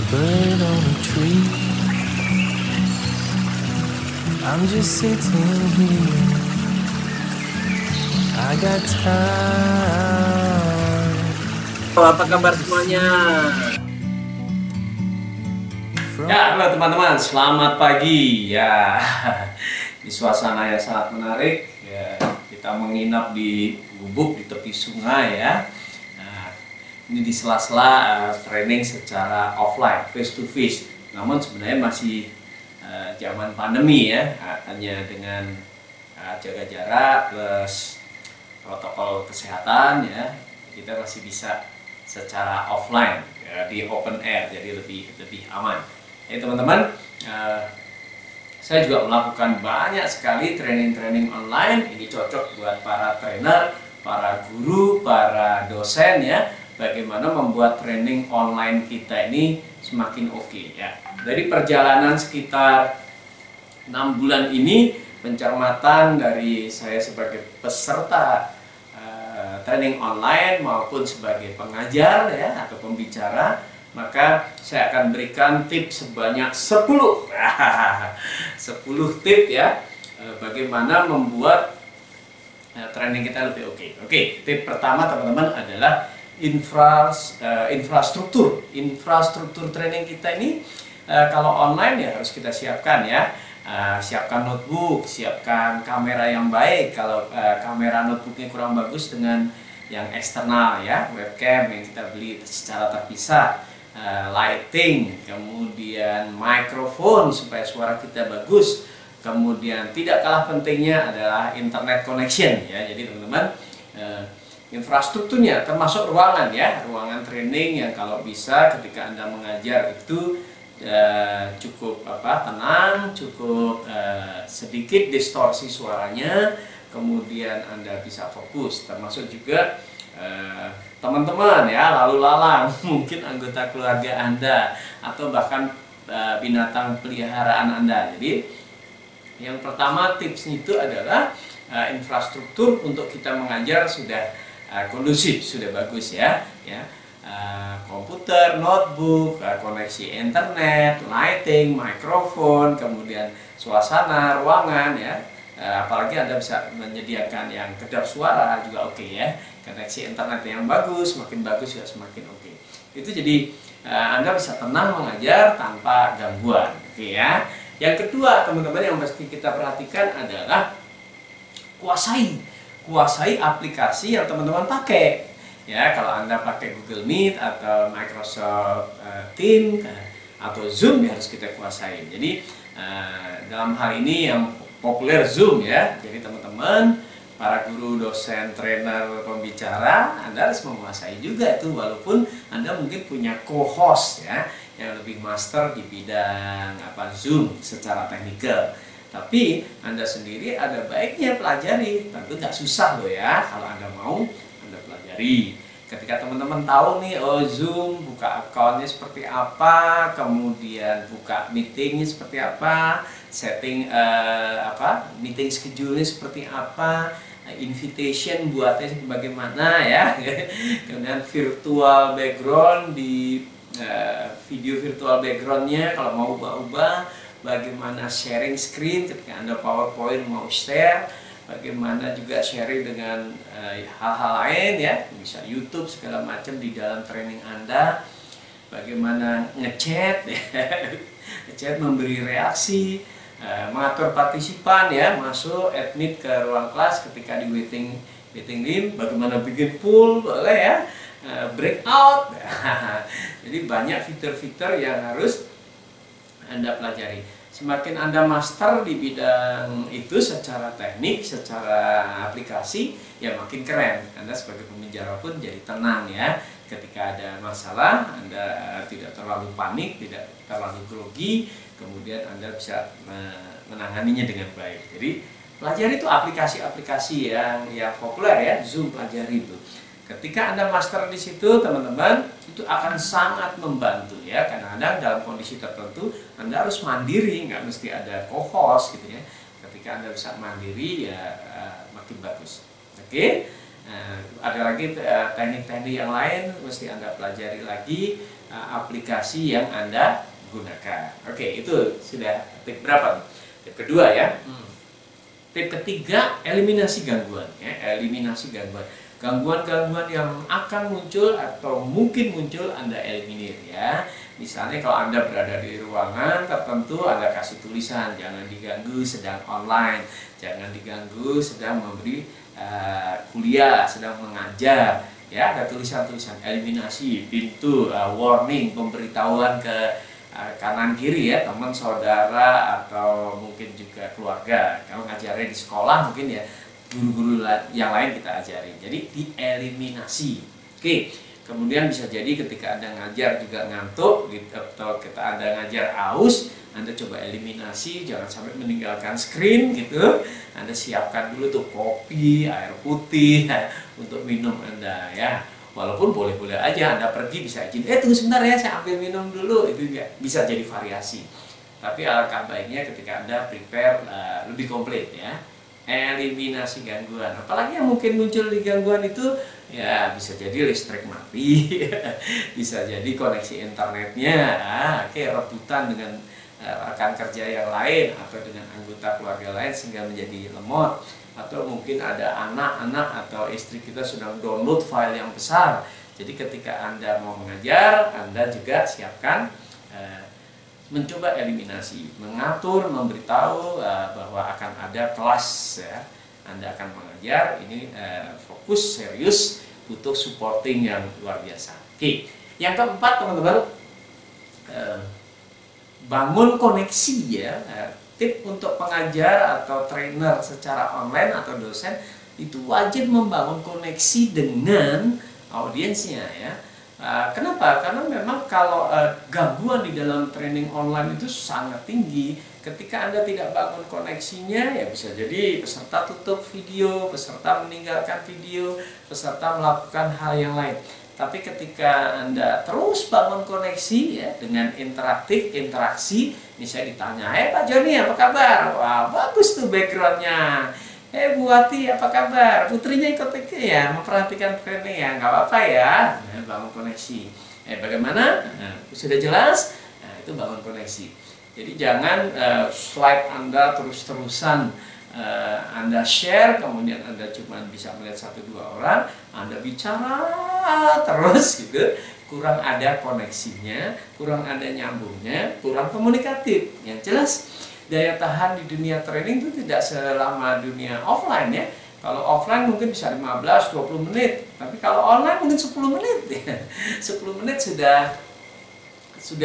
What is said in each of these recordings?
Bird on a tree. I'm just sitting here. I got time. Apa kabar semuanya? Ya, halo teman-teman, selamat pagi. Ya, di suasana yang sangat menarik. Ya, kita menginap di gubuk di tepi sungai ya. Ini di sela-sela training secara offline, face to face. Namun sebenarnya masih zaman pandemi ya, hanya dengan jaga jarak plus protokol kesehatan ya, kita masih bisa secara offline ya, di open air, jadi lebih aman. Jadi teman-teman, saya juga melakukan banyak sekali training online. Ini cocok buat para trainer, para guru, para dosen ya. Bagaimana membuat training online kita ini semakin oke ya. Dari perjalanan sekitar 6 bulan ini, pencermatan dari saya sebagai peserta training online maupun sebagai pengajar ya atau pembicara, maka saya akan berikan tips sebanyak 10 10 tips ya, bagaimana membuat training kita lebih oke. Oke, tips pertama teman-teman adalah infrastruktur training kita ini. Kalau online ya harus kita siapkan ya, siapkan notebook, siapkan kamera yang baik. Kalau kamera notebooknya kurang bagus, dengan yang eksternal ya, webcam yang kita beli secara terpisah, lighting, kemudian mikrofon supaya suara kita bagus, kemudian tidak kalah pentingnya adalah internet connection ya. Jadi teman-teman, infrastrukturnya termasuk ruangan ya, ruangan training yang kalau bisa ketika Anda mengajar itu cukup tenang, cukup sedikit distorsi suaranya, kemudian Anda bisa fokus. Termasuk juga teman-teman ya, lalu lalang mungkin anggota keluarga Anda atau bahkan binatang peliharaan Anda. Jadi yang pertama tipsnya itu adalah infrastruktur untuk kita mengajar sudah kondusif, sudah bagus ya, komputer, notebook, koneksi internet, lighting, mikrofon, kemudian suasana ruangan ya, apalagi Anda bisa menyediakan yang kedap suara juga oke ya, koneksi internet yang bagus, semakin bagus ya semakin oke. Itu jadi Anda bisa tenang mengajar tanpa gangguan, oke ya. Yang kedua teman-teman yang mesti kita perhatikan adalah kuasai aplikasi yang teman-teman pakai ya. Kalau Anda pakai Google Meet atau Microsoft Teams atau Zoom ya harus kita kuasai. Jadi dalam hal ini yang populer Zoom ya. Jadi teman-teman, para guru, dosen, trainer, pembicara, Anda harus menguasai juga itu, walaupun Anda mungkin punya co-host ya yang lebih master di bidang Zoom secara teknikal. Tapi Anda sendiri ada baiknya pelajari, tentu nggak susah loh ya. Kalau Anda mau, Anda pelajari. Ketika teman-teman tahu nih, oh Zoom, buka akunnya seperti apa, kemudian buka meetingnya seperti apa, setting meeting schedule-nya seperti apa, invitation buatnya bagaimana ya, kemudian virtual background di video virtual backgroundnya kalau mau ubah-ubah, bagaimana sharing screen ketika Anda PowerPoint mau share, bagaimana juga sharing dengan hal-hal lain ya, bisa YouTube segala macam di dalam training Anda, bagaimana ngechat ngechat, memberi reaksi, mengatur partisipan ya, masuk admit ke ruang kelas ketika di waiting room, bagaimana bikin pool boleh ya, breakout. Jadi banyak fitur-fitur yang harus Anda pelajari. Semakin Anda master di bidang itu secara teknik, secara aplikasi, ya makin keren. Anda sebagai pembicara pun jadi tenang ya. Ketika ada masalah, Anda tidak terlalu panik, tidak terlalu grogi, kemudian Anda bisa menanganinya dengan baik. Jadi pelajari itu aplikasi-aplikasi yang populer ya, Zoom pelajari itu. Ketika Anda master di situ, teman-teman, itu akan sangat membantu ya. Kadang-kadang dalam kondisi tertentu Anda harus mandiri, nggak mesti ada co-host gitu ya. Ketika Anda bisa mandiri ya makin bagus. Oke. Ada lagi teknik-teknik yang lain mesti Anda pelajari lagi, aplikasi yang Anda gunakan. Oke, itu sudah tip berapa? Tip kedua ya. Tip ketiga, eliminasi gangguan ya, eliminasi gangguan. Gangguan-gangguan yang akan muncul atau mungkin muncul Anda eliminir ya. Misalnya kalau Anda berada di ruangan tertentu, Anda kasih tulisan jangan diganggu sedang online, jangan diganggu sedang memberi kuliah, sedang mengajar ya. Ada tulisan-tulisan eliminasi, pintu, warning, pemberitahuan ke kanan kiri ya, teman saudara atau mungkin juga keluarga. Kalau ngajarnya di sekolah mungkin ya guru-guru yang lain kita ajarin. Jadi dieliminasi. Oke. Kemudian bisa jadi ketika Anda ngajar juga ngantuk gitu, atau kita Anda ngajar aus, Anda coba eliminasi, jangan sampai meninggalkan screen gitu. Anda siapkan dulu tuh kopi, air putih untuk minum Anda ya. Walaupun boleh-boleh aja Anda pergi bisa izin, tunggu sebentar ya saya ambil minum dulu, itu juga bisa jadi variasi. Tapi alangkah baiknya ketika Anda prepare lebih komplit ya. Eliminasi gangguan, apalagi yang mungkin muncul di gangguan itu ya bisa jadi listrik mati, bisa jadi koneksi internetnya, rebutan dengan rekan kerja yang lain atau dengan anggota keluarga lain sehingga menjadi lemot, atau mungkin ada anak-anak atau istri kita sedang download file yang besar. Jadi ketika Anda mau mengajar, Anda juga siapkan mencoba eliminasi, mengatur, memberitahu bahwa akan ada kelas ya, Anda akan mengajar, ini fokus, serius, butuh supporting yang luar biasa. Oke, yang keempat teman-teman, bangun koneksi ya. Tip untuk pengajar atau trainer secara online atau dosen itu wajib membangun koneksi dengan audiensnya ya. Kenapa? Karena memang kalau gangguan di dalam training online itu sangat tinggi. Ketika Anda tidak bangun koneksinya, ya bisa jadi peserta tutup video, peserta meninggalkan video, peserta melakukan hal yang lain. Tapi ketika Anda terus bangun koneksi ya dengan interaktif, interaksi, misalnya ditanya, Pak Joni apa kabar? Wah bagus tuh backgroundnya. Bu Wati apa kabar? Putrinya ikut ya, memperhatikan training ya, nggak apa-apa ya. Bangun koneksi. Bagaimana? Sudah jelas? Itu bangun koneksi. Jadi jangan slide Anda terus-terusan Anda share, kemudian Anda cuma bisa melihat 1-2 orang, Anda bicara terus gitu, kurang ada koneksinya, kurang ada nyambungnya, kurang komunikatif. Yang jelas daya tahan di dunia training itu tidak selama dunia offline ya. Kalau offline mungkin bisa 15-20 menit, tapi kalau online mungkin 10 menit ya. 10 menit sudah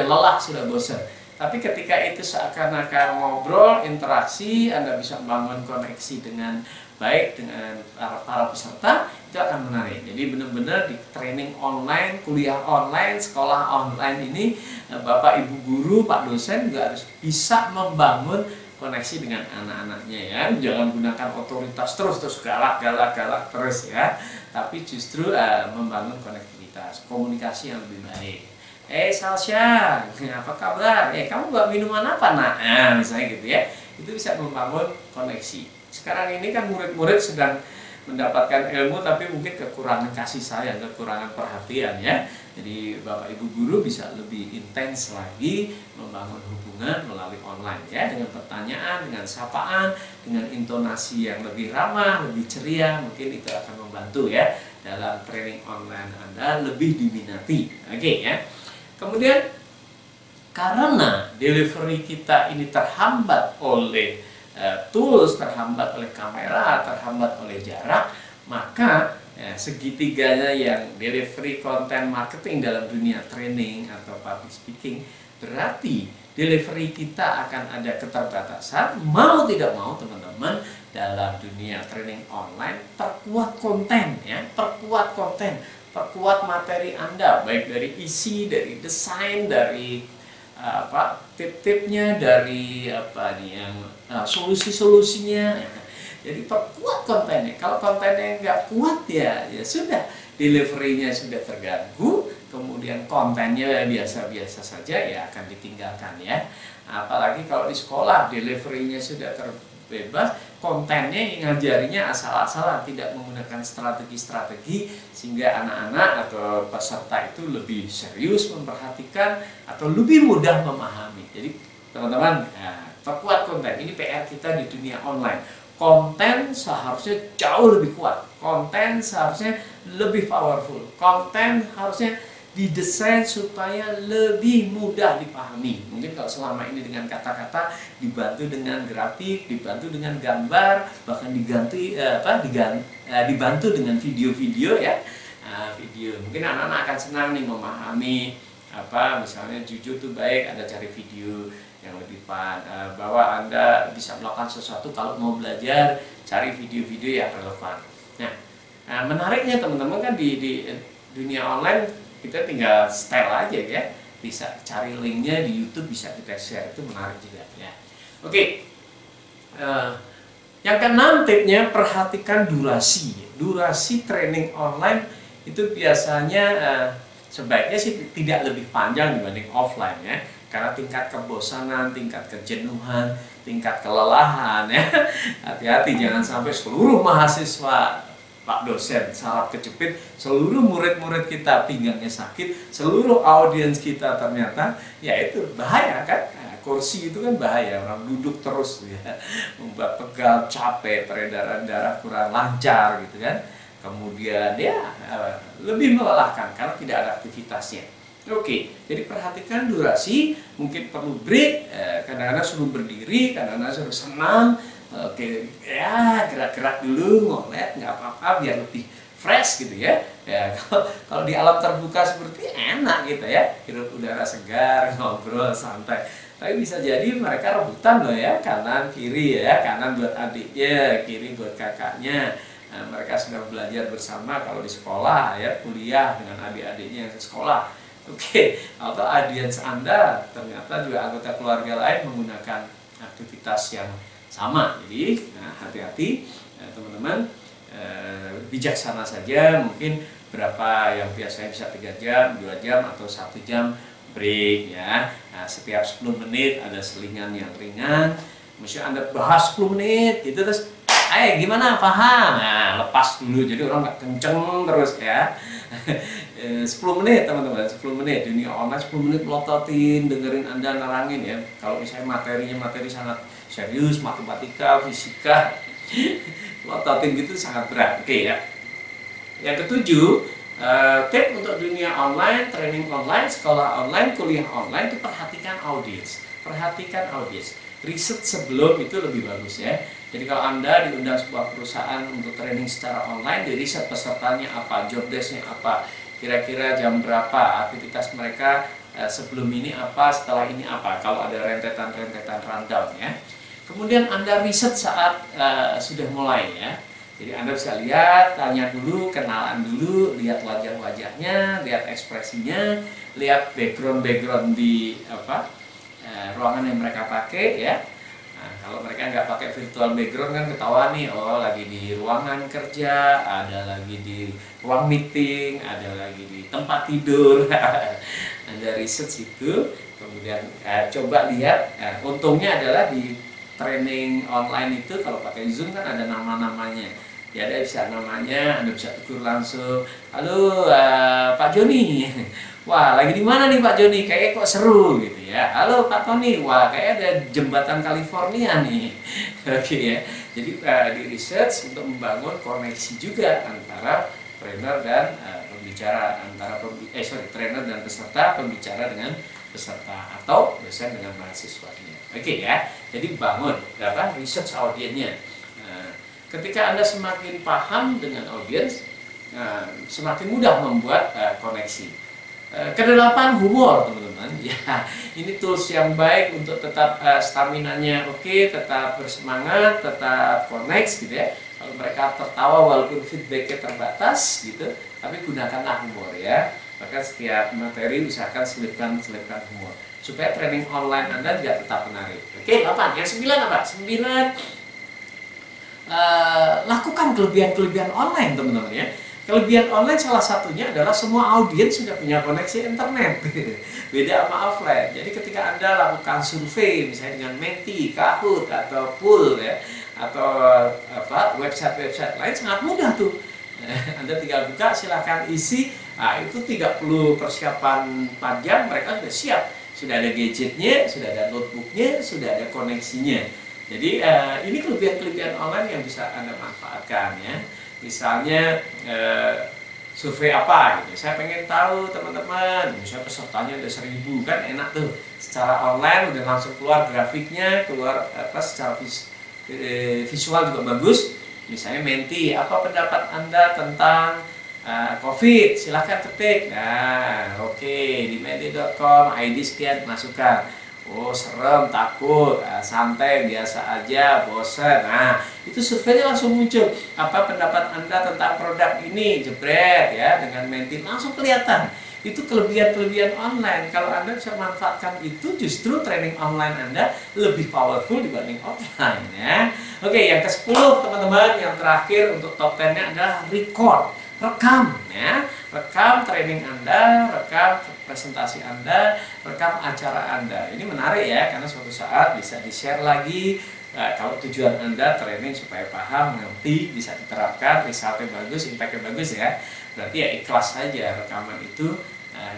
lelah, sudah bosan. Tapi ketika itu seakan-akan ngobrol, interaksi, Anda bisa membangun koneksi dengan baik dengan para peserta, itu akan menarik. Jadi benar-benar di training online, kuliah online, sekolah online ini, Bapak Ibu guru, Pak dosen juga harus bisa membangun koneksi dengan anak-anaknya ya. Jangan gunakan otoritas terus galak terus ya. Tapi justru membangun konektivitas, komunikasi yang lebih baik. Salsya, apa kabar? Kamu buat minuman apa nak? Nah, misalnya gitu ya. Itu bisa membangun koneksi. Sekarang ini kan murid-murid sedang mendapatkan ilmu tapi mungkin kekurangan kasih sayang, kekurangan perhatian ya. Jadi Bapak Ibu guru bisa lebih intens lagi membangun hubungan melalui online ya, dengan pertanyaan, dengan sapaan, dengan intonasi yang lebih ramah, lebih ceria. Mungkin itu akan membantu ya dalam training online Anda lebih diminati. Oke ya. Kemudian karena delivery kita ini terhambat oleh tools, terhambat oleh kamera, terhambat oleh jarak, maka segitiganya yang delivery content marketing dalam dunia training atau public speaking, berarti delivery kita akan ada keterbatasan. Mau tidak mau teman-teman, dalam dunia training online perkuat konten ya, perkuat konten, perkuat materi Anda, baik dari isi, dari desain, dari tip-tipnya, dari solusi-solusinya. Jadi perkuat kontennya. Kalau kontennya nggak kuat ya sudah, deliverynya sudah terganggu, kemudian kontennya biasa-biasa saja ya akan ditinggalkan ya. Apalagi kalau di sekolah deliverynya sudah terbebas, kontennya ngajarinya asal-asalan, tidak menggunakan strategi-strategi sehingga anak-anak atau peserta itu lebih serius memperhatikan atau lebih mudah memahami. Jadi teman-teman, perkuat konten. Ini PR kita di dunia online. Konten seharusnya jauh lebih kuat. Konten seharusnya lebih powerful. Konten harusnya didesain supaya lebih mudah dipahami. Mungkin kalau selama ini dengan kata-kata, dibantu dengan grafik, dibantu dengan gambar, bahkan dibantu dengan video-video ya. Video. Mungkin anak-anak akan senang nih memahami misalnya jujur tuh baik, Anda cari video yang lebih bahwa Anda bisa melakukan sesuatu kalau mau belajar, cari video-video yang relevan. Nah, menariknya teman-teman kan di dunia online kita tinggal style aja ya, bisa cari linknya di YouTube, bisa kita share, itu menarik juga ya. Oke, yang keenam tipnya, perhatikan durasi training online itu biasanya sebaiknya sih tidak lebih panjang dibanding offline ya. Karena tingkat kebosanan, tingkat kejenuhan, tingkat kelelahan ya. Hati-hati jangan sampai seluruh mahasiswa, Pak dosen saraf kejepit, seluruh murid-murid kita pinggangnya sakit, seluruh audiens kita ternyata ya itu bahaya kan. Kursi itu kan bahaya, orang duduk terus ya, membuat pegal, capek, peredaran darah kurang lancar gitu kan. Kemudian ya lebih melelahkan karena tidak ada aktivitasnya. Oke, jadi perhatikan durasi, mungkin perlu break, kadang-kadang suruh berdiri, kadang-kadang suruh senam. Oke, ya gerak-gerak dulu, ngolet, nggak apa-apa biar lebih fresh gitu ya. Ya kalau di alam terbuka seperti enak gitu ya, hirup udara segar, ngobrol santai. Tapi bisa jadi mereka rebutan loh ya, kanan kiri ya, kanan buat adiknya, kiri buat kakaknya. Nah, mereka sudah belajar bersama kalau di sekolah ya, kuliah dengan adik-adiknya yang sekolah. Oke, atau audiens Anda ternyata juga anggota keluarga lain menggunakan aktivitas yang sama. Jadi, hati-hati teman-teman, bijaksana saja. Mungkin berapa yang biasanya bisa 3 jam, 2 jam, atau 1 jam break ya. Nah, setiap 10 menit ada selingan yang ringan. Misalnya Anda bahas 10 menit gitu, terus gimana, paham? Nah, lepas dulu, jadi orang nggak kenceng terus ya. 10 menit teman-teman, 10 menit dunia online, 10 menit melototin, dengerin Anda nerangin ya. Kalau misalnya materi sangat serius, matematika, fisika, melototin gitu sangat berat. Oke ya. Yang ketujuh, tip untuk dunia online, training online, sekolah online, kuliah online itu perhatikan audiens. Perhatikan audiens. Riset sebelum itu lebih bagus ya. Jadi kalau Anda diundang sebuah perusahaan untuk training secara online, di riset pesertanya apa, job desk-nya apa, kira-kira jam berapa, aktivitas mereka sebelum ini apa, setelah ini apa, kalau ada rentetan-rentetan rundown ya. Kemudian Anda riset saat sudah mulai ya. Jadi Anda bisa lihat, tanya dulu, kenalan dulu, lihat wajah-wajahnya, lihat ekspresinya, lihat background di ruangan yang mereka pakai ya. Nah, kalau mereka nggak pakai virtual background kan ketahuan nih, oh lagi di ruangan kerja, ada lagi di ruang meeting, ada lagi di tempat tidur. Anda riset situ, kemudian coba lihat. Untungnya adalah di training online itu kalau pakai Zoom kan ada nama-namanya. Ya ada bisa namanya, Anda bisa tegur langsung. Halo Pak Joni. Wah, lagi di mana nih Pak Joni? Kayaknya kok seru gitu ya. Halo Pak Tony. Wah, kayak ada jembatan California nih. Oke ya. Jadi di research untuk membangun koneksi juga antara trainer dan pembicara, trainer dan peserta, pembicara dengan peserta, atau dosen dengan mahasiswanya. Oke ya. Jadi bangun research audiensnya. Ketika Anda semakin paham dengan audiens, semakin mudah membuat koneksi. Kedelapan, humor teman-teman. Ya, ini tools yang baik untuk tetap stamina-nya oke, tetap bersemangat, tetap connect gitu ya. Kalau mereka tertawa walaupun feedback-nya terbatas gitu, tapi gunakanlah humor ya. Bahkan setiap materi usahakan selipkan humor supaya training online Anda juga tetap menarik. Oke, 8. Yang 9 apa? 9, lakukan kelebihan-kelebihan online, teman-teman ya. Kelebihan online salah satunya adalah semua audiens sudah punya koneksi internet. Beda sama offline. Jadi ketika Anda lakukan survei misalnya dengan Menti, Kahoot atau Pool ya, atau website-website lain sangat mudah tuh. Anda tinggal buka, silahkan isi. Nah, itu tidak perlu persiapan panjang, mereka sudah siap. Sudah ada gadgetnya, sudah ada notebooknya, sudah ada koneksinya. Jadi ini kelebihan-kelebihan online yang bisa Anda manfaatkan ya. Misalnya survei apa gitu, saya pengen tahu teman-teman, misalnya pesertanya ada 1000 kan enak tuh, secara online udah langsung keluar grafiknya, keluar secara visual juga bagus. Misalnya Menti, apa pendapat Anda tentang COVID? Silahkan ketik. Nah, oke, di menti.com ID sekian masukkan. Oh, serem, takut, santai, biasa aja, bosan. Nah, itu surveinya langsung muncul. Apa pendapat Anda tentang produk ini? Jebret ya, dengan Menti langsung kelihatan. Itu kelebihan-kelebihan online. Kalau Anda bisa manfaatkan itu, justru training online Anda lebih powerful dibanding offline ya. Oke, yang ke-10 teman-teman, yang terakhir untuk top 10-nya adalah record. Rekam ya, rekam training Anda, rekam presentasi Anda, rekam acara Anda. Ini menarik ya, karena suatu saat bisa di-share lagi. Kalau tujuan Anda training supaya paham, ngerti, bisa diterapkan, resultnya bagus, impactnya bagus ya. Berarti ya ikhlas saja rekaman itu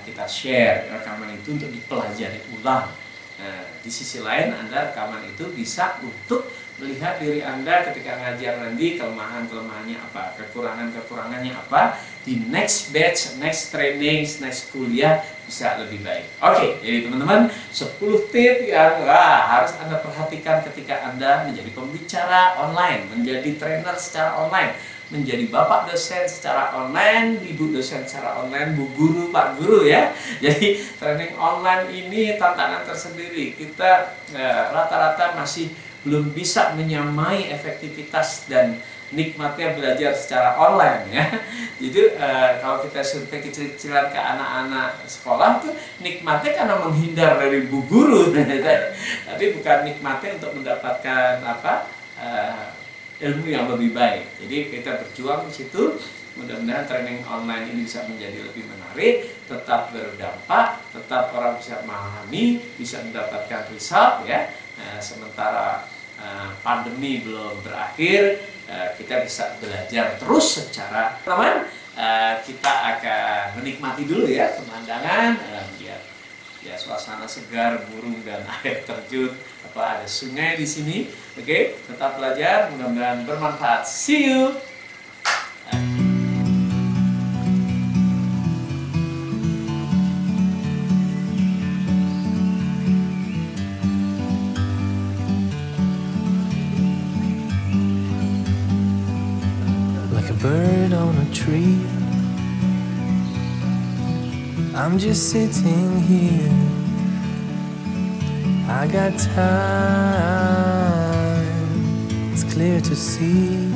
kita share, rekaman itu untuk dipelajari ulang. Nah, di sisi lain Anda rekaman itu bisa untuk melihat diri Anda ketika ngajar nanti, kelemahan-kelemahannya apa, kekurangan-kekurangannya apa, di next batch, next training, next kuliah bisa lebih baik. Oke, jadi teman-teman 10 tips yang harus Anda perhatikan ketika Anda menjadi pembicara online, menjadi trainer secara online, menjadi bapak dosen secara online, ibu dosen secara online, bu guru, pak guru ya. Jadi training online ini tantangan tersendiri. Kita rata-rata masih belum bisa menyamai efektivitas dan nikmatnya belajar secara online ya. Jadi kalau kita survei kecil-kecilan ke anak-anak sekolah tuh nikmatnya karena menghindar dari bu guru, tapi bukan nikmatnya untuk mendapatkan ilmu yang lebih baik. Jadi kita berjuang di situ. Mudah-mudahan training online ini bisa menjadi lebih menarik, tetap berdampak, tetap orang bisa memahami, bisa mendapatkan result ya. Sementara pandemi belum berakhir, kita bisa belajar terus secara teman. Kita akan menikmati dulu ya pemandangan, ya suasana segar, burung dan air terjun, ada sungai di sini. Oke, tetap belajar, mudah-mudahan bermanfaat. See you. Like a bird on a tree, I'm just sitting here. I got time, it's clear to see.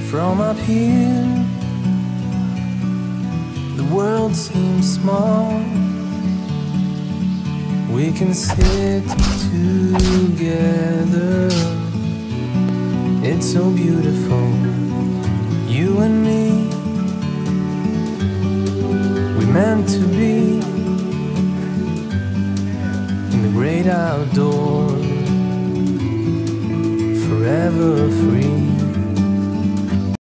From up here, the world seems small. We can sit together, it's so beautiful, you and me.